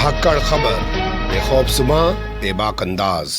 धाकड़ खबर, बेखौफजुमा बेबाक अंदाज।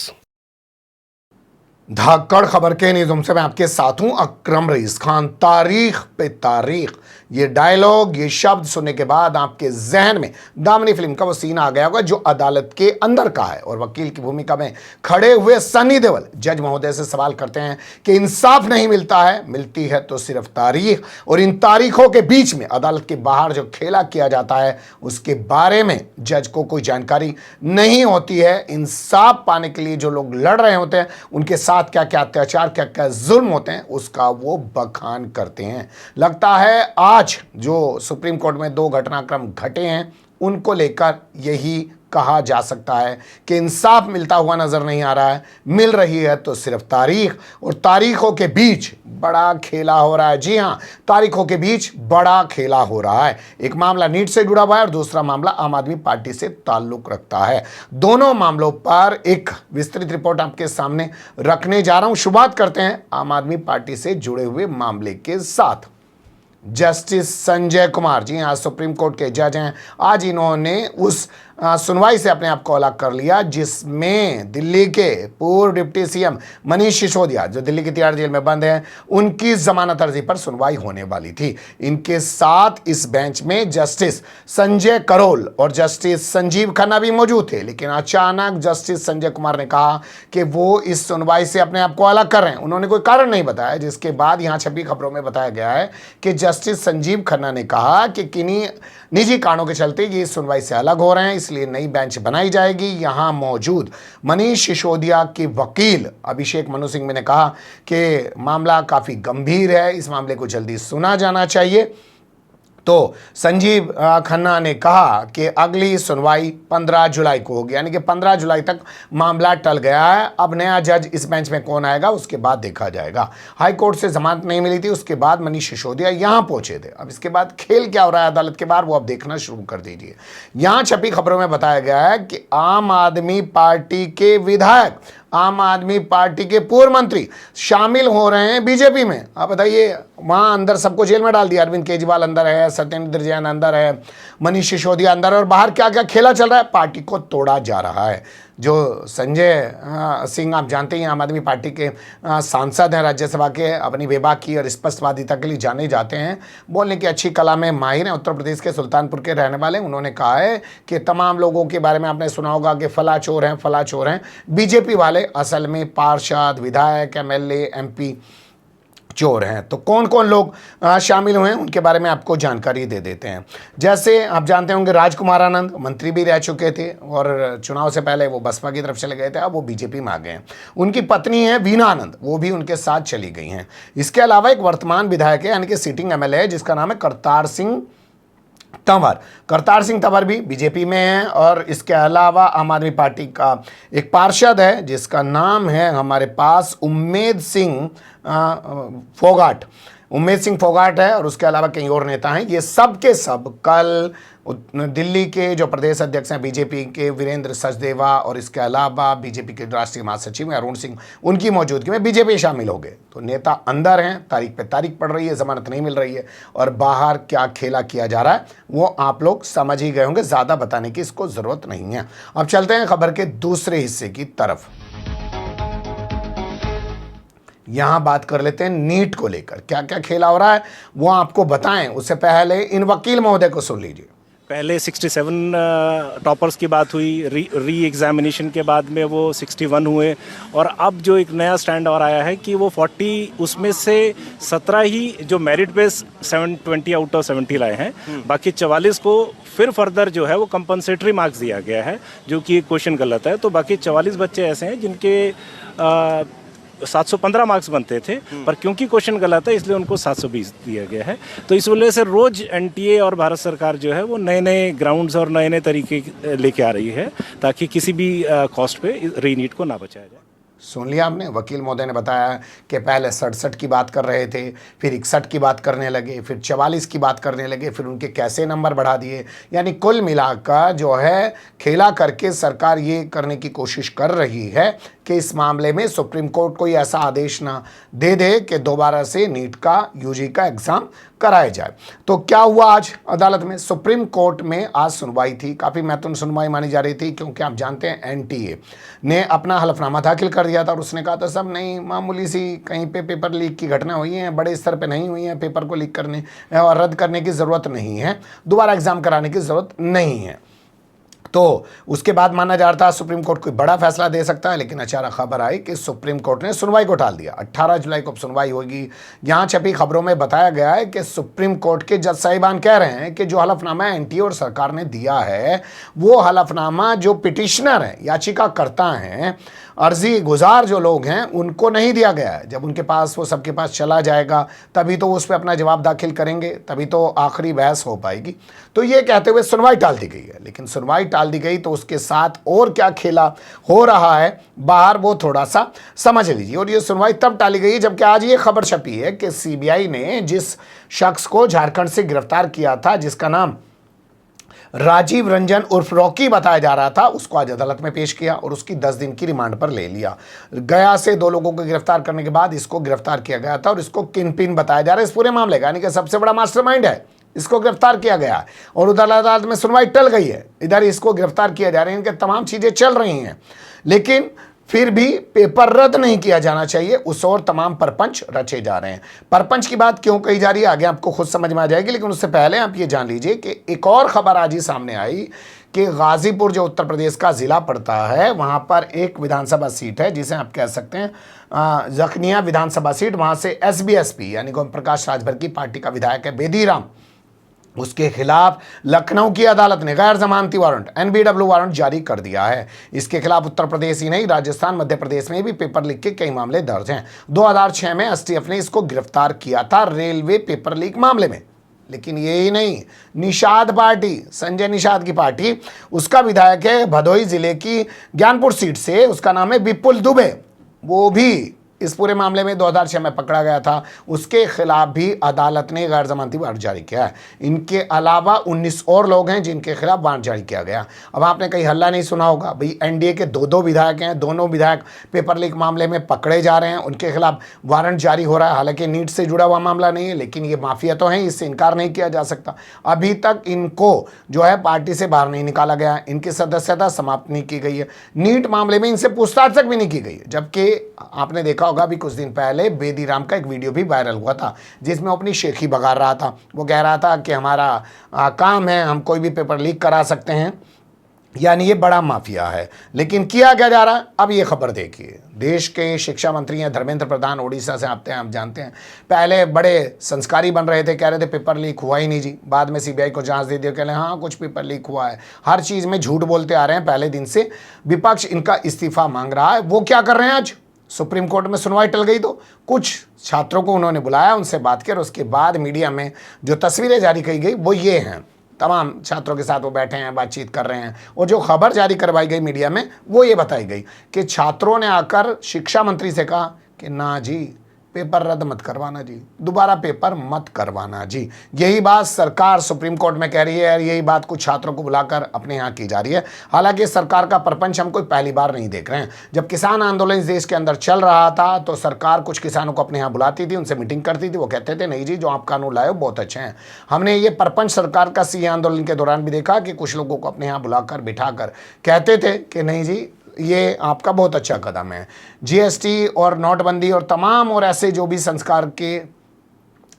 धाकड़ खबर के न्यूज़ से मैं आपके साथ हूं अकरम रईस खान। तारीख पे तारीख, ये डायलॉग, ये शब्द सुनने के बाद आपके जहन में दामनी फिल्म का वो सीन आ गया होगा जो अदालत के अंदर का है और वकील की भूमिका में खड़े हुए सनी देओल जज महोदय से सवाल करते हैं कि इंसाफ नहीं मिलता है, मिलती है तो सिर्फ तारीख, और इन तारीखों के बीच में अदालत के बाहर जो खेला किया जाता है उसके बारे में जज को कोई जानकारी नहीं होती है। इंसाफ पाने के लिए जो लोग लड़ रहे होते हैं उनके साथ क्या क्या अत्याचार, क्या क्या जुल्म होते हैं, उसका वो बखान करते हैं। लगता है आज जो सुप्रीम कोर्ट में 2 घटनाक्रम घटे हैं उनको लेकर यही कहा जा सकता है कि इंसाफ मिलता हुआ नजर नहीं आ रहा है, मिल रही है तो सिर्फ तारीख, और तारीखों के बीच बड़ा खेला हो रहा है। जी हां, तारीखों के बीच बड़ा खेला हो रहा है। एक मामला नीट से जुड़ा हुआ है और दूसरा मामला आम आदमी पार्टी से ताल्लुक रखता है। दोनों मामलों पर एक विस्तृत रिपोर्ट आपके सामने रखने जा रहा हूं। शुरुआत करते हैं आम आदमी पार्टी से जुड़े हुए मामले के साथ। जस्टिस संजय कुमार, जी हाँ, सुप्रीम कोर्ट के जज हैं। आज इन्होंने उस सुनवाई से अपने आप को अलग कर लिया जिसमें दिल्ली के पूर्व डिप्टी सीएम मनीष सिसोदिया, जो दिल्ली की तिहाड़ जेल में बंद हैं, उनकी जमानत अर्जी पर सुनवाई होने वाली थी। इनके साथ इस बेंच में जस्टिस संजय करोल और जस्टिस संजीव खन्ना भी मौजूद थे, लेकिन अचानक जस्टिस संजय कुमार ने कहा कि वो इस सुनवाई से अपने आप को अलग कर रहे हैं। उन्होंने कोई कारण नहीं बताया, जिसके बाद यहाँ छपी खबरों में बताया गया है कि जस्टिस संजीव खन्ना ने कहा कि किन्हीं निजी कारणों के चलते ये इस सुनवाई से अलग हो रहे हैं, इसलिए नई बेंच बनाई जाएगी। यहां मौजूद मनीष सिसोदिया के वकील अभिषेक मनु सिंह ने कहा कि मामला काफी गंभीर है, इस मामले को जल्दी सुना जाना चाहिए। तो संजीव खन्ना ने कहा कि अगली सुनवाई 15 जुलाई को होगी, यानी कि 15 जुलाई तक मामला टल गया है। अब नया जज इस बेंच में कौन आएगा उसके बाद देखा जाएगा। हाई कोर्ट से जमानत नहीं मिली थी, उसके बाद मनीष सिसोदिया यहां पहुंचे थे। अब इसके बाद खेल क्या हो रहा है अदालत के बाहर वो अब देखना शुरू कर दीजिए। यहां छपी खबरों में बताया गया है कि आम आदमी पार्टी के विधायक, आम आदमी पार्टी के पूर्व मंत्री शामिल हो रहे हैं बीजेपी में। आप बताइए, वहां अंदर सबको जेल में डाल दिया। अरविंद केजरीवाल अंदर है, सत्येंद्र जैन अंदर है, मनीष सिसोदिया अंदर है, और बाहर क्या क्या खेला चल रहा है, पार्टी को तोड़ा जा रहा है। जो संजय सिंह, आप जानते हैं, आम आदमी पार्टी के सांसद हैं राज्यसभा के, अपनी बेबाकी और स्पष्टवादिता के लिए जाने जाते हैं, बोलने की अच्छी कला में माहिर हैं। उत्तर प्रदेश के सुल्तानपुर के रहने वाले। उन्होंने कहा है कि तमाम लोगों के बारे में आपने सुना होगा कि फला चोर हैं, फला चोर हैं। बीजेपी वाले असल में पार्षद, विधायक, एमएलए, एमपी चोर हैं। तो कौन कौन लोग शामिल हुए हैं उनके बारे में आपको जानकारी दे देते हैं। जैसे आप जानते होंगे राजकुमार आनंद मंत्री भी रह चुके थे और चुनाव से पहले वो बसपा की तरफ चले गए थे, अब वो बीजेपी में आ गए हैं। उनकी पत्नी है वीना आनंद, वो भी उनके साथ चली गई हैं। इसके अलावा एक वर्तमान विधायक है, यानी कि सिटिंग एमएलए है, जिसका नाम है करतार सिंह तंवर। करतार सिंह तंवर भी बीजेपी में है। और इसके अलावा आम आदमी पार्टी का एक पार्षद है जिसका नाम है हमारे पास उम्मेद सिंह फोगाट। उम्मेद सिंह फोगाट है, और उसके अलावा कई और नेता हैं। ये सब के सब कल दिल्ली के जो प्रदेश अध्यक्ष हैं बीजेपी के, वीरेंद्र सचदेवा, और इसके अलावा बीजेपी के राष्ट्रीय महासचिव अरुण सिंह, उनकी मौजूदगी में बीजेपी शामिल हो गए। तो नेता अंदर हैं, तारीख पे तारीख पड़ रही है, जमानत नहीं मिल रही है, और बाहर क्या खेला किया जा रहा है वो आप लोग समझ ही गए होंगे, ज़्यादा बताने की इसको ज़रूरत नहीं है। अब चलते हैं खबर के दूसरे हिस्से की तरफ। यहां बात कर लेते हैं नीट को लेकर क्या क्या खेला हो रहा है वो आपको बताएं। उससे पहले इन वकील महोदय को सुन लीजिए। पहले 67 टॉपर्स की बात हुई, री एग्जामिनेशन के बाद में वो 61 हुए, और अब जो एक नया स्टैंड और आया है कि वो 40, उसमें से 17 ही जो मेरिट बेस 720 आउट ऑफ 70 लाए हैं, बाकी 44 को फिर फर्दर जो है वो कंपनसेटरी मार्क्स दिया गया है, जो कि क्वेश्चन गलत है। तो बाकी 44 बच्चे ऐसे हैं जिनके 715 मार्क्स बनते थे, पर क्योंकि क्वेश्चन गलत है इसलिए उनको 720 दिया गया है। तो इस वजह से रोज एनटीए और भारत सरकार जो है वो नए नए ग्राउंड्स और नए नए तरीके लेके आ रही है ताकि किसी भी कॉस्ट पे रीनीट को ना बचाया जाए। सुन लिया आपने, वकील महोदय ने बताया कि पहले 67 की बात कर रहे थे, फिर 61 की बात करने लगे, फिर 44 की बात करने लगे, फिर उनके कैसे नंबर बढ़ा दिए। यानी कुल मिलाकर जो है खेला करके सरकार ये करने की कोशिश कर रही है कि इस मामले में सुप्रीम कोर्ट कोई ऐसा आदेश ना दे दे कि दोबारा से नीट का यूजी का एग्जाम कराया जाए। तो क्या हुआ आज अदालत में? सुप्रीम कोर्ट में आज सुनवाई थी, काफ़ी महत्वपूर्ण सुनवाई मानी जा रही थी, क्योंकि आप जानते हैं एनटीए ने अपना हलफनामा दाखिल कर दिया था और उसने कहा था सब नहीं, मामूली सी कहीं पे पेपर लीक की घटना हुई है, बड़े स्तर पे नहीं हुई है, पेपर को लीक करने और रद्द करने की ज़रूरत नहीं है, दोबारा एग्जाम कराने की ज़रूरत नहीं है। तो उसके बाद माना जा रहा था सुप्रीम कोर्ट कोई बड़ा फैसला दे सकता है, लेकिन अचानक खबर आई कि सुप्रीम कोर्ट ने सुनवाई को टाल दिया। 18 जुलाई को सुनवाई होगी। यहां छपी खबरों में बताया गया है कि सुप्रीम कोर्ट के जज साहिबान कह रहे हैं कि जो हलफनामा एनटीए और सरकार ने दिया है, वो हलफनामा जो पिटिशनर है, याचिकाकर्ता हैं, अर्जी गुजार जो लोग हैं, उनको नहीं दिया गया है। जब उनके पास वो सबके पास चला जाएगा तभी तो उस पर अपना जवाब दाखिल करेंगे, तभी तो आखिरी बहस हो पाएगी। तो ये कहते हुए सुनवाई टाल दी गई है, लेकिन सुनवाई टाल दी गई तो उसके साथ और क्या खेला हो रहा है बाहर, वो थोड़ा सा समझ लीजिए। और ये सुनवाई तब टाली गई जबकि आज ये खबर छपी है कि सीबीआई ने जिस शख्स को झारखंड से गिरफ्तार किया था, जिसका नाम राजीव रंजन उर्फ रॉकी बताया जा रहा था, उसको आज अदालत में पेश किया और उसकी 10 दिन की रिमांड पर ले लिया। गया से 2 लोगों को गिरफ्तार करने के बाद इसको गिरफ्तार किया गया था और इसको किंगपिन बताया जा रहा है इस पूरे मामले का, यानी कि सबसे बड़ा मास्टरमाइंड है। इसको गिरफ्तार किया गया है और उधर अदालत में सुनवाई टल गई है, इधर इसको गिरफ्तार किया जा रहा है, इनके तमाम चीजें चल रही हैं, लेकिन फिर भी पेपर रद्द नहीं किया जाना चाहिए, उस और तमाम परपंच रचे जा रहे हैं। परपंच की बात क्यों कही जा रही है आगे आपको खुद समझ में आ जाएगी, लेकिन उससे पहले आप ये जान लीजिए कि एक और खबर आज ही सामने आई कि गाजीपुर जो उत्तर प्रदेश का जिला पड़ता है, वहां पर एक विधानसभा सीट है जिसे आप कह सकते हैं जखनिया विधानसभा सीट, वहां से एसबीएसपी यानी कि ओम प्रकाश राजभर की पार्टी का विधायक है बेदीराम, उसके खिलाफ लखनऊ की अदालत ने गैर जमानती वारंट एनबीडब्ल्यू वारंट जारी कर दिया है। इसके खिलाफ उत्तर प्रदेश ही नहीं, राजस्थान, मध्य प्रदेश में भी पेपर लीक के कई मामले दर्ज हैं। 2006 में एसटीएफ ने इसको गिरफ्तार किया था रेलवे पेपर लीक मामले में। लेकिन यही नहीं, निषाद पार्टी, संजय निषाद की पार्टी, उसका विधायक है भदोही जिले की ज्ञानपुर सीट से, उसका नाम है विपुल दुबे, वो भी इस पूरे मामले में 2006 में पकड़ा गया था। उसके खिलाफ भी अदालत ने गैर जमानती वारंट जारी किया है। इनके अलावा 19 और लोग हैं जिनके खिलाफ वारंट जारी किया गया। अब आपने कहीं हल्ला नहीं सुना होगा, भाई एनडीए के 2 विधायक हैं, दोनों विधायक पेपर लीक मामले में पकड़े जा रहे हैं, उनके खिलाफ वारंट जारी हो रहा है। हालांकि नीट से जुड़ा हुआ मामला नहीं है, लेकिन ये माफिया तो है, इससे इनकार नहीं किया जा सकता। अभी तक इनको जो है पार्टी से बाहर नहीं निकाला गया, इनकी सदस्यता समाप्त नहीं की गई है, नीट मामले में इनसे पूछताछ तक भी नहीं की गई है। जबकि आपने देखा होगा अभी कुछ दिन पहले बेदीराम का एक वीडियो भी वायरल हुआ था जिसमें अपनी शेखी बघार रहा था। वो कह रहा था कि हमारा काम है, हम कोई भी पेपर लीक करा सकते हैं, यानी ये बड़ा माफिया है। लेकिन किया क्या जा रहा है, अब ये खबर देखिए। देश के शिक्षा मंत्री हैं धर्मेंद्र प्रधान, उड़ीसा से आते हैं, आप जानते हैं। पहले बड़े संस्कारी बन रहे थे, कह रहे थे पेपर लीक हुआ ही नहीं जी, बाद में सीबीआई को जांच दे दिया, कह रहे हैं हाँ कुछ पेपर लीक हुआ है। हर चीज़ में झूठ बोलते आ रहे हैं पहले दिन से। विपक्ष इनका इस्तीफा मांग रहा है। वो क्या कर रहे हैं, आज सुप्रीम कोर्ट में सुनवाई टल गई तो कुछ छात्रों को उन्होंने बुलाया, उनसे बात की और उसके बाद मीडिया में जो तस्वीरें जारी की गई वो ये हैं। तमाम छात्रों के साथ वो बैठे हैं, बातचीत कर रहे हैं, और जो खबर जारी करवाई गई मीडिया में वो ये बताई गई कि छात्रों ने आकर शिक्षा मंत्री से कहा कि ना जी पेपर रद्द मत करवाना जी, दोबारा पेपर मत करवाना जी। यही बात सरकार सुप्रीम कोर्ट में कह रही है और यही बात कुछ छात्रों को बुलाकर अपने यहाँ की जा रही है। हालांकि सरकार का परपंच हम कोई पहली बार नहीं देख रहे हैं। जब किसान आंदोलन इस देश के अंदर चल रहा था तो सरकार कुछ किसानों को अपने यहाँ बुलाती थी, उनसे मीटिंग करती थी, वो कहते थे नहीं जी जो आप कानून लाए हो बहुत अच्छे हैं। हमने ये परपंच सरकार का सीए आंदोलन के दौरान भी देखा कि कुछ लोगों को अपने यहाँ बुलाकर बिठाकर कहते थे कि नहीं जी ये आपका बहुत अच्छा कदम है। जीएसटी और नोटबंदी और तमाम और ऐसे जो भी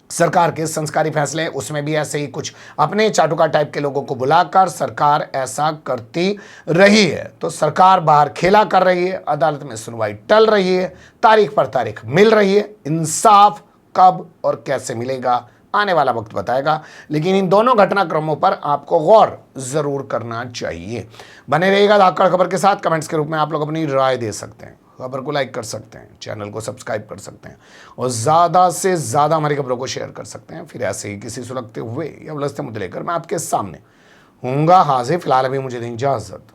सरकार के संस्कारी फैसले हैं उसमें भी ऐसे ही कुछ अपने चाटुका टाइप के लोगों को बुलाकर सरकार ऐसा करती रही है। तो सरकार बाहर खेला कर रही है, अदालत में सुनवाई टल रही है, तारीख पर तारीख मिल रही है। इंसाफ कब और कैसे मिलेगा आने वाला वक्त बताएगा, लेकिन इन दोनों घटनाक्रमों पर आपको गौर जरूर करना चाहिए। बने रहिएगा धाकड़ खबर के साथ। कमेंट्स के रूप में आप लोग अपनी राय दे सकते हैं, खबर को लाइक कर सकते हैं, चैनल को सब्सक्राइब कर सकते हैं और ज़्यादा से ज़्यादा हमारी खबरों को शेयर कर सकते हैं। फिर ऐसे ही किसी सुलगते हुए या उलझते मुद्दे लेकर मैं आपके सामने हूँगा हाजिर। फिलहाल अभी मुझे दें इजाज़त।